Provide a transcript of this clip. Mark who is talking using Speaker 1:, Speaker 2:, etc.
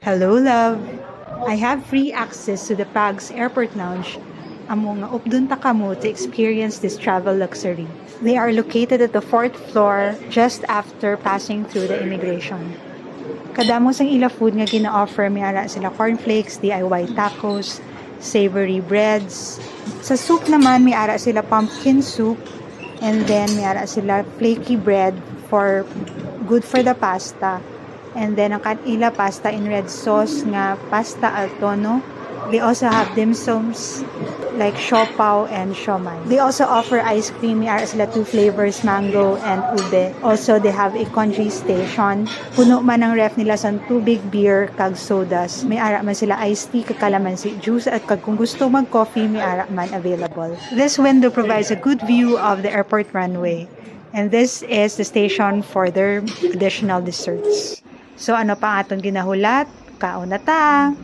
Speaker 1: Hello, love! I have free access to the Pagss Airport Lounge. Amo nga updun ta kamo to experience this travel luxury. They are located at the 4th floor just after passing through the immigration. Kadamo sang ila food nga gina-offer mi ara sila cornflakes, DIY tacos, savory breads. Sa soup naman mi ara sila pumpkin soup, and then mi ara sila flaky bread for good for the pasta. And then ang kanila pasta in red sauce nga pasta al tono. They also have dim sums like siopaw and siomai. They also offer ice cream. May ara sila 2 flavors, mango and ube. Also, they have a congee station. Puno man ang ref nila sa tubig, beer, kag sodas. May ara man sila iced tea, kag calamansi juice, at kag kung gusto mag-coffee, may ara man available. This window provides a good view of the airport runway. And this is the station for their additional desserts. So ano pa atong ginahulat? Kaon na ta!